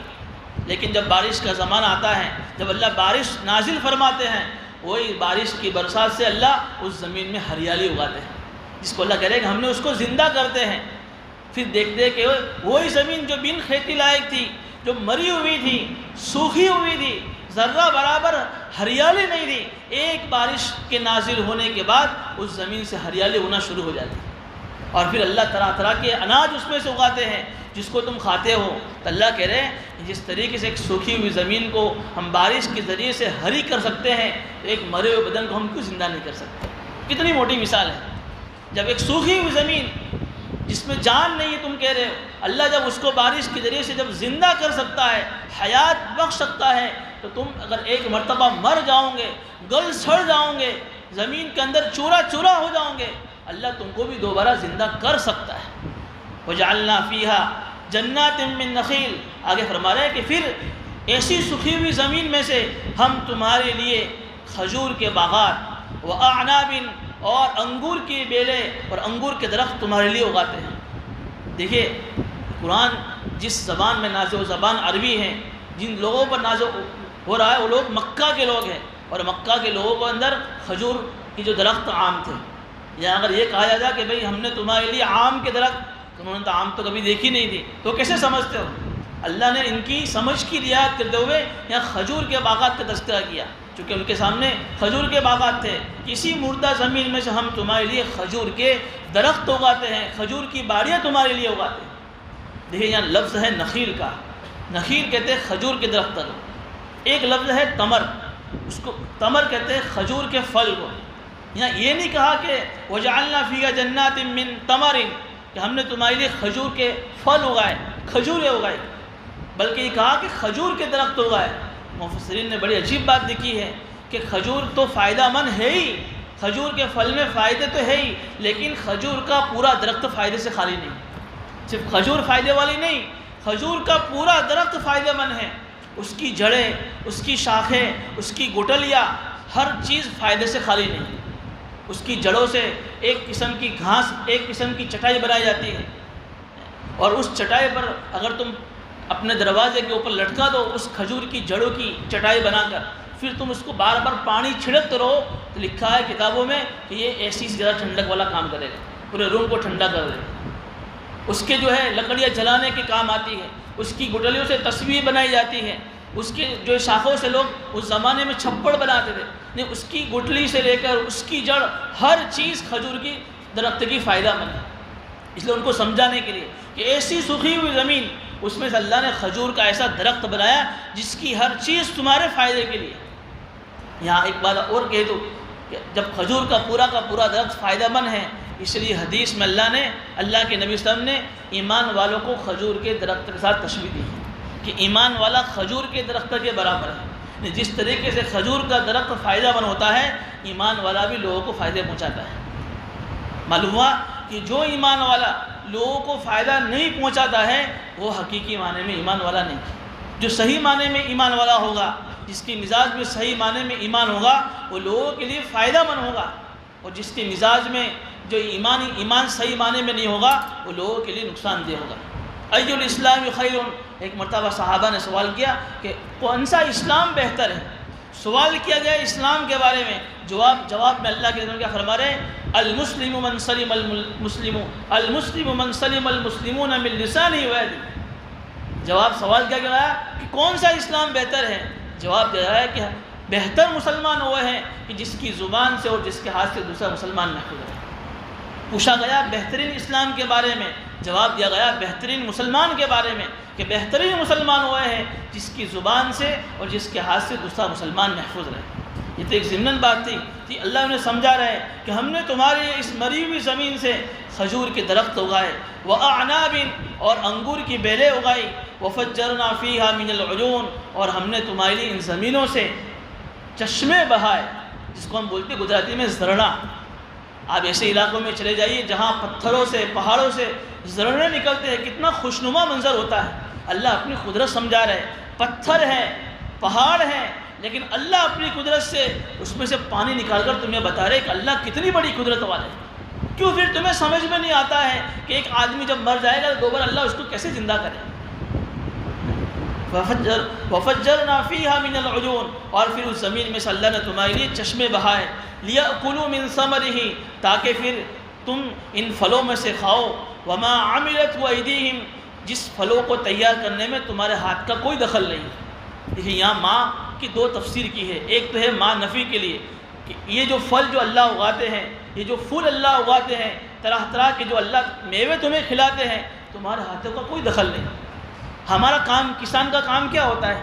لیکن جب بارش کا زمانہ آتا ہے، جب اللہ بارش نازل فرماتے ہیں، وہی بارش کی برسات سے اللہ اس زمین میں ہریالی اگاتے ہیں، جس کو اللہ کہہ رہے ہیں کہ ہم نے اس کو زندہ کرتے ہیں۔ پھر دیکھتے کہ وہی زمین جو بن کھیتی لائق تھی، جو مری ہوئی تھی، سوکھی ہوئی تھی، ذرہ برابر ہریالی نہیں تھی، ایک بارش کے نازل ہونے کے بعد اس زمین سے ہریالی ہونا شروع ہو جاتی ہے، اور پھر اللہ طرح طرح کے اناج اس میں سے اگاتے ہیں جس کو تم کھاتے ہو۔ تو اللہ کہہ رہے ہیں جس طریقے سے ایک سوکھی ہوئی زمین کو ہم بارش کے ذریعے سے ہری کر سکتے ہیں، تو ایک مرے ہوئے بدن کو ہم کیوں زندہ نہیں کر سکتے؟ کتنی موٹی مثال ہے۔ جب ایک سوکھی ہوئی زمین جس میں جان نہیں ہے تم کہہ رہے ہو، اللہ جب اس کو بارش کے ذریعے سے جب زندہ کر سکتا ہے، حیات بخش سکتا ہے، تو تم اگر ایک مرتبہ مر جاؤ گے، گل سڑ جاؤ گے، زمین کے اندر چورا چورا ہو جاؤ گے، اللہ تم کو بھی دوبارہ زندہ کر سکتا ہے۔ وَجَعَلْنَا فِيهَا جَنَّاتٍ مِّن نَخِيلٍ، آگے فرما رہے ہیں کہ پھر ایسی سوکھی ہوئی زمین میں سے ہم تمہارے لیے کھجور کے باغات و اعناب اور انگور کی بیلیں اور انگور کے درخت تمہارے لیے اگاتے ہیں۔ دیکھیے قرآن جس زبان میں نازل، زبان عربی ہے، جن لوگوں پر نازل ہو رہا ہے وہ لوگ مکہ کے لوگ ہیں، اور مکہ کے لوگوں کے اندر کھجور کی جو درخت عام تھے۔ یا اگر یہ کہا جاتا کہ بھئی ہم نے تمہارے لیے آم کے درخت، تو انہوں نے تو آم تو کبھی دیکھی نہیں تھی، تو کیسے سمجھتے ہو؟ اللہ نے ان کی سمجھ کی رعایت کرتے ہوئے یہاں کھجور کے باغات کا تذکرہ کیا، چونکہ ان کے سامنے کھجور کے باغات تھے۔ کسی مردہ زمین میں سے ہم تمہارے لیے کھجور کے درخت اگاتے ہیں، کھجور کی باڑیاں تمہارے لیے اگاتے ہیں۔ دیکھیں یہاں لفظ ہے نخیل کا، نخیل کہتے ہیں کھجور کے درخت کو۔ ایک لفظ ہے تمر، اس کو تمر کہتے ہیں کھجور کے پھل کو۔ یہاں یہ نہیں کہا کہ وجعلنا فیہا جنات من تمر، کہ ہم نے تمہارے لیے کھجور کے پھل اگائے، کھجوریں اگائی، بلکہ یہ کہا کہ کھجور کے درخت اگائے۔ مفسرین نے بڑی عجیب بات لکھی ہے کہ کھجور تو فائدہ مند ہے ہی، کھجور کے پھل میں فائدے تو ہے ہی، لیکن کھجور کا پورا درخت فائدے سے خالی نہیں۔ صرف کھجور فائدے والی نہیں، کھجور کا پورا درخت فائدے مند ہے۔ اس کی جڑیں، اس کی شاخیں، اس کی گٹلیاں، ہر چیز فائدے سے خالی نہیں۔ اس کی جڑوں سے ایک قسم کی گھاس، ایک قسم کی چٹائی بنائی جاتی ہے، اور اس چٹائی پر اگر تم اپنے دروازے کے اوپر لٹکا دو اس کھجور کی جڑوں کی چٹائی بنا کر، پھر تم اس کو بار بار پانی چھڑکتے رہو، تو لکھا ہے کتابوں میں کہ یہ ایسی زیادہ ٹھنڈک والا کام کرے گا، پورے روم کو ٹھنڈا کر دے گا۔ اس کے جو ہے لکڑیاں جلانے کے کام آتی ہے، اس کی گٹلیوں سے تصویر بنائی جاتی ہے، اس کے جو شاخوں سے لوگ اس زمانے میں چھپڑ بناتے تھے، نہیں اس کی گٹلی سے لے کر اس کی جڑ، ہر چیز کھجور کی درخت کی فائدہ مند ہے۔ اس لیے ان کو سمجھانے کے لیے کہ ایسی سوکھی ہوئی زمین، اس میں سے اللہ نے کھجور کا ایسا درخت بنایا جس کی ہر چیز تمہارے فائدے کے لیے۔ یہاں ایک بات اور کہہ دو کہ جب کھجور کا پورا درخت فائدہ مند ہے، اس لیے حدیث میں اللہ کے نبی صلی اللہ علیہ وسلم نے ایمان والوں کو کھجور کے درخت کے ساتھ تشبیہ دی ہے کہ ایمان والا کھجور کے درخت کے برابر ہے۔ جس طریقے سے کھجور کا درخت فائدہ مند ہوتا ہے، ایمان والا بھی لوگوں کو فائدے پہنچاتا ہے۔ معلوم ہوا کہ جو ایمان والا لوگوں کو فائدہ نہیں پہنچاتا ہے وہ حقیقی معنی میں ایمان والا نہیں۔ جو صحیح معنی میں ایمان والا ہوگا، جس کی مزاج میں صحیح معنی میں ایمان ہوگا، وہ لوگوں کے لیے فائدہ مند ہوگا، اور جس کے مزاج میں جو ایمان صحیح معنی میں نہیں ہوگا وہ لوگوں کے لیے نقصان دہ ہوگا۔ ای الاسلام خیر، ایک مرتبہ صحابہ نے سوال کیا کہ کون سا اسلام بہتر ہے؟ سوال کیا گیا اسلام کے بارے میں، جواب میں اللہ کے نبی کیا فرما رہے ہیں؟ المسلم من سلم المسلمون من لسانه ويده۔ سوال کیا گیا کہ کون سا اسلام بہتر ہے؟ جواب دیا ہے کہ بہتر مسلمان وہ ہے کہ جس کی زبان سے اور جس کے ہاتھ سے دوسرا مسلمان محفوظ ہے۔ پوچھا گیا بہترین اسلام کے بارے میں، جواب دیا گیا بہترین مسلمان کے بارے میں کہ بہترین مسلمان وہ ہے جس کی زبان سے اور جس کے ہاتھ سے دوسرا مسلمان محفوظ رہے۔ یہ تو ایک ضمن بات تھی کہ اللہ انہیں سمجھا رہے کہ ہم نے تمہاری اس مری ہوئی زمین سے کھجور کے درخت اگائے، وَأَعْنَابٍ اور انگور کی بیلیں اگائی، وَفَجَّرْنَا فِيهَا مِنَ الْعُيُونِ اور ہم نے تمہارے لیے ان زمینوں سے چشمے بہائے، جس کو ہم بولتے ہیں گجراتی میں زرڑا۔ آپ ایسے علاقوں میں چلے جائیے جہاں پتھروں سے، پہاڑوں سے زرڑے نکلتے ہیں، کتنا خوشنما منظر ہوتا ہے۔ اللہ اپنی قدرت سمجھا رہے، پتھر ہے، پہاڑ ہے، لیکن اللہ اپنی قدرت سے اس میں سے پانی نکال کر تمہیں بتا رہے کہ اللہ کتنی بڑی قدرت والے ہیں۔ کیوں پھر تمہیں سمجھ میں نہیں آتا ہے کہ ایک آدمی جب مر جائے گا تو دوبارہ اللہ اس کو کیسے زندہ کرے؟ وَفَجَّرْنَا فِيهَا مِنَ الْعُيُونِ اور پھر اس زمین میں سے اللہ نے تمہارے لیے چشمے بہائے، لِيَأْكُلُوا مِن ثَمَرِهِ تاکہ پھر تم ان پھلوں میں سے کھاؤ، وَمَا عَمِلَتْهُ أَيْدِيهِمْ جس پھلوں کو تیار کرنے میں تمہارے ہاتھ کا کوئی دخل نہیں۔ دیکھیے یہاں ماں کی دو تفسیر کی ہے، ایک تو ہے ماں نفی کے لیے کہ یہ جو پھل جو اللہ اگاتے ہیں، یہ جو پھول اللہ اگاتے ہیں، طرح طرح کے جو اللہ میوے تمہیں کھلاتے ہیں، تمہارے ہاتھوں کا کوئی دخل نہیں۔ ہمارا کام، کسان کا کام کیا ہوتا ہے؟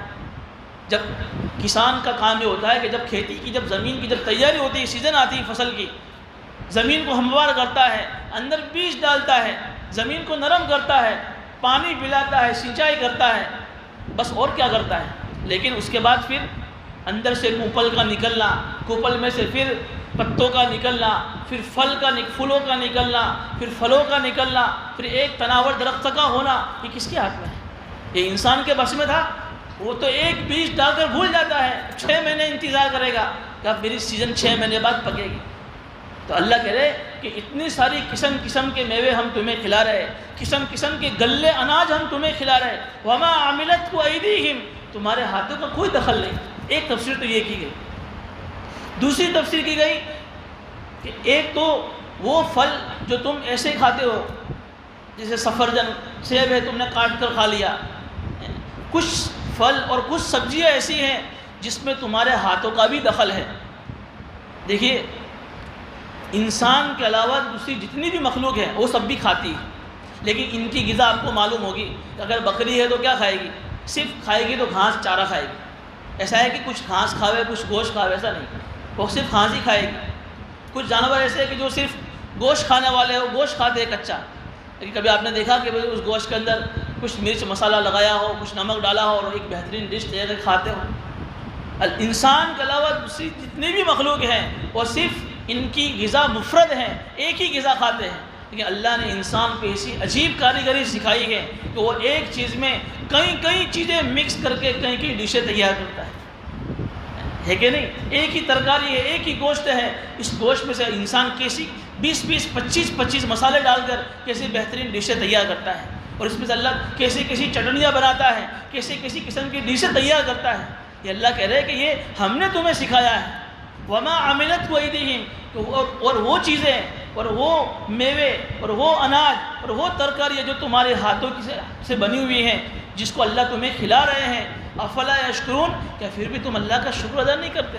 جب کسان کا کام یہ ہوتا ہے کہ جب کھیتی کی، جب زمین کی جب تیاری ہوتی ہے، سیزن آتی ہے فصل کی، زمین کو ہموار کرتا ہے، اندر بیج ڈالتا ہے، زمین کو نرم کرتا ہے، پانی پلاتا ہے، سینچائی کرتا ہے، بس اور کیا کرتا ہے؟ لیکن اس کے بعد پھر اندر سے کوپل کا نکلنا، کوپل میں سے پھر پتوں کا نکلنا، پھر پھولوں کا نکلنا، پھر پھلوں کا نکلنا، پھر ایک تناور درخت کا ہونا، یہ کس کے ہاتھ میں ہے؟ یہ انسان کے بس میں تھا؟ وہ تو ایک بیج ڈال کر بھول جاتا ہے، 6 مہینے انتظار کرے گا کہ اب میری سیزن 6 مہینے بعد پکے گی۔ تو اللہ کہہ رہے کہ اتنی ساری قسم قسم کے میوے ہم تمہیں کھلا رہے، قسم قسم کے غلے اناج ہم تمہیں کھلا رہے، وما عملت ایدیہم، تمہارے ہاتھوں کا کوئی دخل نہیں۔ ایک تفسیر تو یہ کی گئی۔ دوسری تفسیر کی گئی کہ ایک تو وہ پھل جو تم ایسے کھاتے ہو، جیسے سفرجن، سیب ہے، تم نے کاٹ کر کھا لیا۔ کچھ پھل اور کچھ سبزیاں ایسی ہیں جس میں تمہارے ہاتھوں کا بھی دخل ہے۔ دیکھیے، انسان کے علاوہ دوسری جتنی بھی مخلوق ہے وہ سب بھی کھاتی ہے، لیکن ان کی غذا آپ کو معلوم ہوگی۔ اگر بکری ہے تو کیا کھائے گی؟ صرف کھائے گی تو گھاس چارہ کھائے گی۔ ایسا ہے کہ کچھ گھاس کھاوے کچھ گوشت کھاوے، ایسا نہیں، وہ صرف گھاس ہی کھائے گی۔ کچھ جانور ایسے ہیں کہ جو صرف گوشت کھانے والے ہیں، وہ گوشت کھاتے ہیں کچا، لیکن کبھی آپ نے دیکھا کہ اس گوشت کے اندر کچھ مرچ مسالہ لگایا ہو، کچھ نمک ڈالا ہو اور ایک بہترین ڈش تیار کر کھاتے ہو؟ انسان کے علاوہ دوسری جتنی بھی مخلوق ہیں وہ صرف ان کی غذا مفرد ہے، ایک ہی غذا کھاتے ہیں، لیکن اللہ نے انسان کو ایسی عجیب کاریگری سکھائی ہے کہ وہ ایک چیز میں کئی چیزیں مکس کر کے کئی ڈشیں تیار کرتا ہے کہ نہیں؟ ایک ہی ترکاری ہے، ایک ہی گوشت ہے، اس گوشت میں سے انسان کیسی 20 25 مسالے ڈال کر کیسی بہترین ڈشیں تیار کرتا ہے، اور اس میں سے اللہ کیسی چٹنیاں بناتا ہے، کیسی قسم کی ڈشیں تیار کرتا ہے۔ یہ اللہ کہہ رہے ہیں کہ یہ ہم نے تمہیں سکھایا ہے۔ وما عملت ایدیہم، اور وہ چیزیں اور وہ میوے اور وہ اناج اور وہ ترکاریاں جو تمہارے ہاتھوں سے بنی ہوئی ہیں، جس کو اللہ تمہیں کھلا رہے ہیں، افلا یشکرون، کیا پھر بھی تم اللہ کا شکر ادا نہیں کرتے؟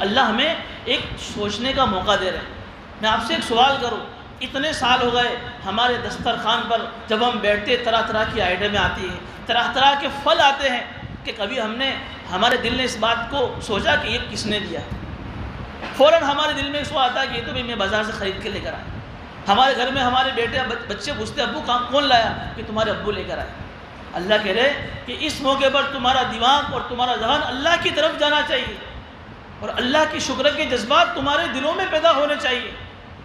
اللہ ہمیں ایک سوچنے کا موقع دے رہے ہیں۔ میں آپ سے ایک سوال کروں، اتنے سال ہو گئے ہمارے دسترخوان پر جب ہم بیٹھتے طرح طرح کی آئٹمیں آتی ہیں، طرح طرح کے پھل آتے ہیں، کہ کبھی ہمارے دل نے اس بات کو سوچا کہ یہ کس نے دیا؟ فوراً ہمارے دل میں سو آتا کہ یہ تو میں بازار سے خرید کے لے کر آیا۔ ہمارے گھر میں ہمارے بچے پوچھتے ابو کون لایا؟ کہ تمہارے ابو لے کر آئے۔ اللہ کہہ رہے کہ اس موقع پر تمہارا دماغ اور تمہارا ذہن اللہ کی طرف جانا چاہیے، اور اللہ کی شکر کے جذبات تمہارے دلوں میں پیدا ہونے چاہیے۔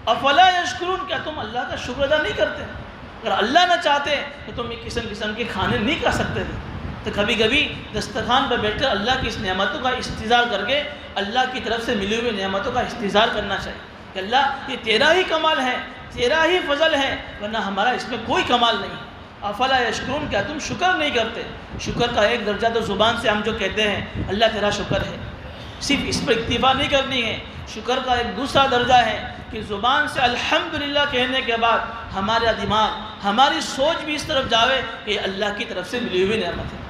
افلا یشکرون، کیا تم اللہ کا شکر ادا نہیں کرتے؟ اگر اللہ نہ چاہتے تو تم یہ قسم کے کھانے نہیں کھا سکتے تھے۔ تو کبھی کبھی دسترخوان پر بیٹھ کر اللہ کی اس نعمتوں کا استحضار کر کے اللہ کی طرف سے ملی ہوئی نعمتوں کا استحضار کرنا چاہیے کہ اللہ یہ تیرا ہی کمال ہے، تیرا ہی فضل ہے، ورنہ ہمارا اس میں کوئی کمال نہیں۔ افلا یشکرون، کیا تم شکر نہیں کرتے؟ شکر کا ایک درجہ تو زبان سے ہم جو کہتے ہیں اللہ تیرا شکر ہے، صرف اس پر اکتفا نہیں کرنی ہے۔ شکر کا ایک دوسرا درجہ ہے کہ زبان سے الحمدللہ کہنے کے بعد ہمارا دماغ، ہماری سوچ بھی اس طرف جاوے کہ یہ اللہ کی طرف سے ملی ہوئی نعمت ہے۔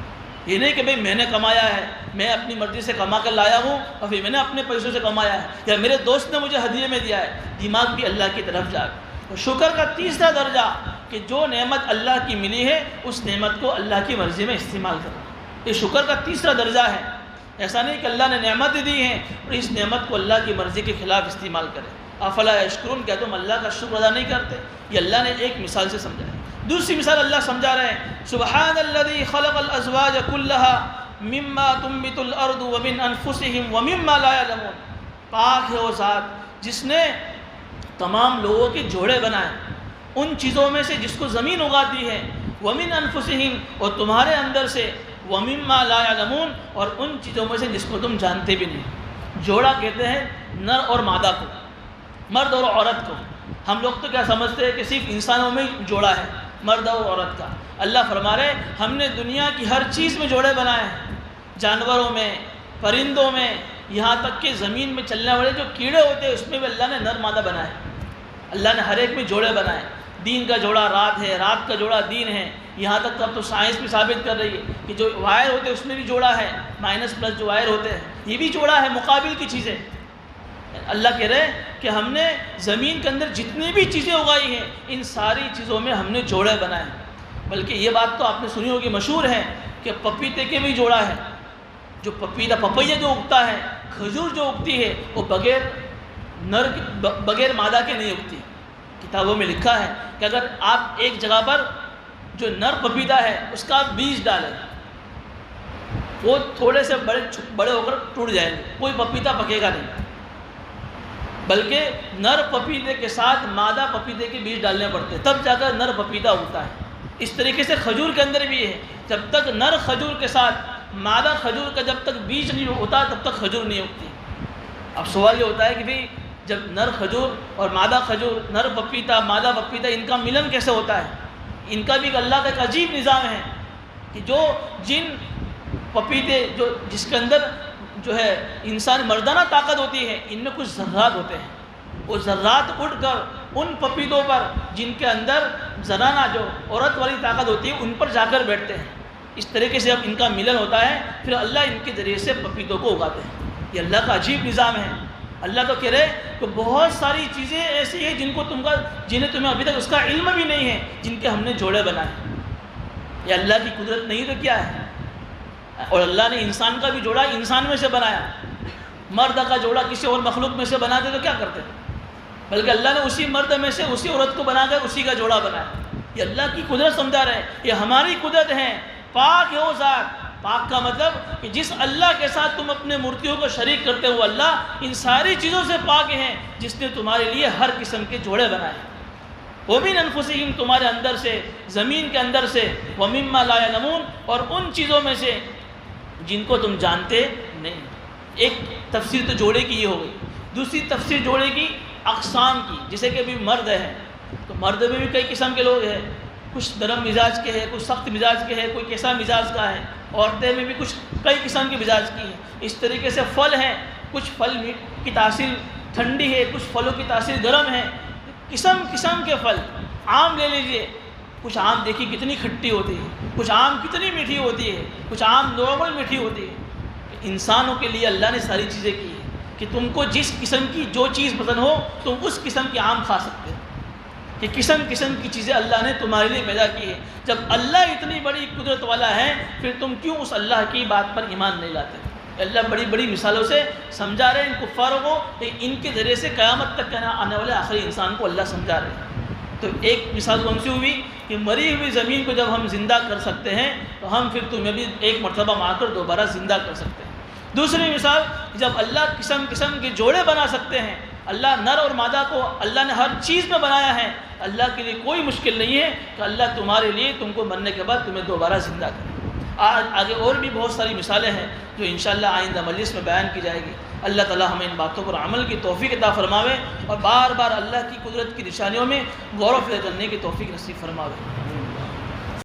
یہ نہیں کہ بھئی میں نے کمایا ہے، میں اپنی مرضی سے کما کر لایا ہوں اور پھر میں نے اپنے پیسوں سے کمایا ہے، یا میرے دوست نے مجھے ہدیے میں دیا ہے۔ دماغ بھی اللہ کی طرف جائے۔ اور شکر کا تیسرا درجہ کہ جو نعمت اللہ کی ملی ہے اس نعمت کو اللہ کی مرضی میں استعمال کرنا، یہ شکر کا تیسرا درجہ ہے۔ ایسا نہیں کہ اللہ نے نعمت دی ہیں اور اس نعمت کو اللہ کی مرضی کے خلاف استعمال کرے۔ افلا یشکرون، کیا تم اللہ کا شکر ادا نہیں کرتے؟ یہ اللہ نے ایک مثال سے سمجھایا۔ دوسری مثال اللہ سمجھا رہے ہیں، سبحان الذی خلق الازواج کلها مما تنبت الارض ومن انفسهم ومما لا يعلمون، پاک ہے وہ ذات جس نے تمام لوگوں کے جوڑے بنائے ان چیزوں میں سے جس کو زمین اگاتی ہے، ومن انفسهم، اور تمہارے اندر سے، ومما لا يعلمون، اور ان چیزوں میں سے جس کو تم جانتے بھی نہیں۔ جوڑا کہتے ہیں نر اور مادہ کو، مرد اور عورت کو۔ ہم لوگ تو کیا سمجھتے ہیں کہ صرف انسانوں میں جوڑا ہے، مرد اور عورت کا۔ اللہ فرما رہے ہم نے دنیا کی ہر چیز میں جوڑے بنائے ہیں، جانوروں میں، پرندوں میں، یہاں تک کہ زمین میں چلنے والے جو کیڑے ہوتے ہیں اس میں بھی اللہ نے نر مادہ بنائے۔ اللہ نے ہر ایک میں جوڑے بنائے۔ دین کا جوڑا رات ہے، رات کا جوڑا دین ہے، یہاں تک اب تو سائنس بھی ثابت کر رہی ہے کہ جو وائر ہوتے ہیں اس میں بھی جوڑا ہے، مائنس پلس جو وائر ہوتے ہیں یہ بھی جوڑا ہے، مقابل کی چیزیں۔ اللہ کہہ رہے کہ ہم نے زمین کے اندر جتنی بھی چیزیں اگائی ہیں ان ساری چیزوں میں ہم نے جوڑے بنائے ہیں۔ بلکہ یہ بات تو آپ نے سنی ہوگی، مشہور ہے کہ پپیتے کے بھی جوڑا ہے۔ جو پپیہ جو اگتا ہے، کھجور جو اگتی ہے، وہ بغیر مادہ کے نہیں اگتی۔ کتابوں میں لکھا ہے کہ اگر آپ ایک جگہ پر جو نر پپیتا ہے اس کا آپ بیج ڈالیں، وہ تھوڑے سے بڑے ہو کر ٹوٹ جائیں گے، کوئی پپیتا پکے گا نہیں، بلکہ نر پپیتے کے ساتھ مادہ پپیتے کے بیج ڈالنے پڑتے ہیں، تب جا کر نر پپیتا اگتا ہے۔ اس طریقے سے کھجور کے اندر بھی ہے، جب تک نر کھجور کے ساتھ مادہ کھجور کا جب تک بیج نہیں ہوتا تب تک کھجور نہیں اگتی۔ اب سوال یہ ہوتا ہے کہ بھئی جب نر کھجور اور مادہ کھجور، نر پپیتا مادہ پپیتا، ان کا ملن کیسے ہوتا ہے؟ ان کا بھی اللہ کا ایک عجیب نظام ہے کہ جو جن پپیتے جس کے اندر جو ہے انسان مردانہ طاقت ہوتی ہے، ان میں کچھ ذرات ہوتے ہیں، وہ ذرات اٹھ کر ان پپیتوں پر جن کے اندر زنانہ جو عورت والی طاقت ہوتی ہے ان پر جا کر بیٹھتے ہیں۔ اس طریقے سے اب ان کا ملن ہوتا ہے، پھر اللہ ان کے ذریعے سے پپیتوں کو اگاتے ہیں۔ یہ اللہ کا عجیب نظام ہے۔ اللہ تو کہہ رہے کہ بہت ساری چیزیں ایسی ہیں جنہیں تمہیں ابھی تک اس کا علم بھی نہیں ہے، جن کے ہم نے جوڑے بنائے۔ یہ اللہ کی قدرت نہیں تو کیا ہے؟ اور اللہ نے انسان کا بھی جوڑا انسان میں سے بنایا، مرد کا جوڑا کسی اور مخلوق میں سے بناتے تو کیا کرتے؟ بلکہ اللہ نے اسی مرد میں سے اسی عورت کو بنا کر اسی کا جوڑا بنایا۔ یہ اللہ کی قدرت سمجھا رہے، یہ ہماری قدرت ہے۔ پاک ہے وہ ذات، پاک کا مطلب کہ جس اللہ کے ساتھ تم اپنے مورتیوں کو شریک کرتے ہو، اللہ ان ساری چیزوں سے پاک ہیں جس نے تمہارے لیے ہر قسم کے جوڑے بنائے۔ وَمِنْ أَنفُسِهِمْ تمہارے اندر سے، زمین کے اندر سے، وَمِمَّا لَا يَعْلَمُونَ اور ان چیزوں میں سے جن کو تم جانتے نہیں۔ ایک تفسیر تو جوڑے کی یہ ہو گئی، دوسری تفسیر جوڑے کی اقسام کی، جیسے کہ ابھی مرد ہے تو مرد میں بھی کئی قسم کے لوگ ہیں، کچھ نرم مزاج کے ہیں، کچھ سخت مزاج کے ہیں، کوئی کیسا مزاج کا ہے۔ عورتیں میں بھی کچھ کئی قسم کے مزاج کی ہیں۔ اس طریقے سے پھل ہیں، کچھ پھل کی تاثیر ٹھنڈی ہے، کچھ پھلوں کی تاثیر گرم ہے، قسم قسم کے پھل۔ آم لے لیجئے، کچھ آم دیکھیے کتنی کھٹی ہوتی ہے، کچھ آم کتنی میٹھی ہوتی ہے، کچھ آم نارمل میٹھی ہوتی ہے۔ انسانوں کے لیے اللہ نے ساری چیزیں کی ہیں کہ تم کو جس قسم کی جو چیز پسند ہو تم اس قسم کے آم کھا سکتے ہو، کہ قسم قسم کی چیزیں اللہ نے تمہارے لیے پیدا کی ہے۔ جب اللہ اتنی بڑی قدرت والا ہے پھر تم کیوں اس اللہ کی بات پر ایمان نہیں لاتے؟ اللہ بڑی بڑی مثالوں سے سمجھا رہے ہیں ان کفاروں کو، کہ ان کے ذریعے سے قیامت تک آنے والے آخری انسان کو اللہ سمجھا رہے ہیں۔ تو ایک مثال کون سی ہوئی کہ مری ہوئی زمین کو جب ہم زندہ کر سکتے ہیں تو ہم پھر تمہیں بھی ایک مرتبہ مار کر دوبارہ زندہ کر سکتے ہیں۔ دوسری مثال، جب اللہ قسم قسم کے جوڑے بنا سکتے ہیں، اللہ نر اور مادہ کو اللہ نے ہر چیز میں بنایا ہے، اللہ کے لیے کوئی مشکل نہیں ہے کہ اللہ تمہارے لیے تم کو مرنے کے بعد تمہیں دوبارہ زندہ کرے۔ آگے اور بھی بہت ساری مثالیں ہیں جو انشاءاللہ آئندہ مجلس میں بیان کی جائے گی۔ اللہ تعالی ہمیں ان باتوں پر عمل کی توفیق عطا فرماوے اور بار بار اللہ کی قدرت کی نشانیوں میں غور و فکر کرنے کی توفیق نصیب فرماوے۔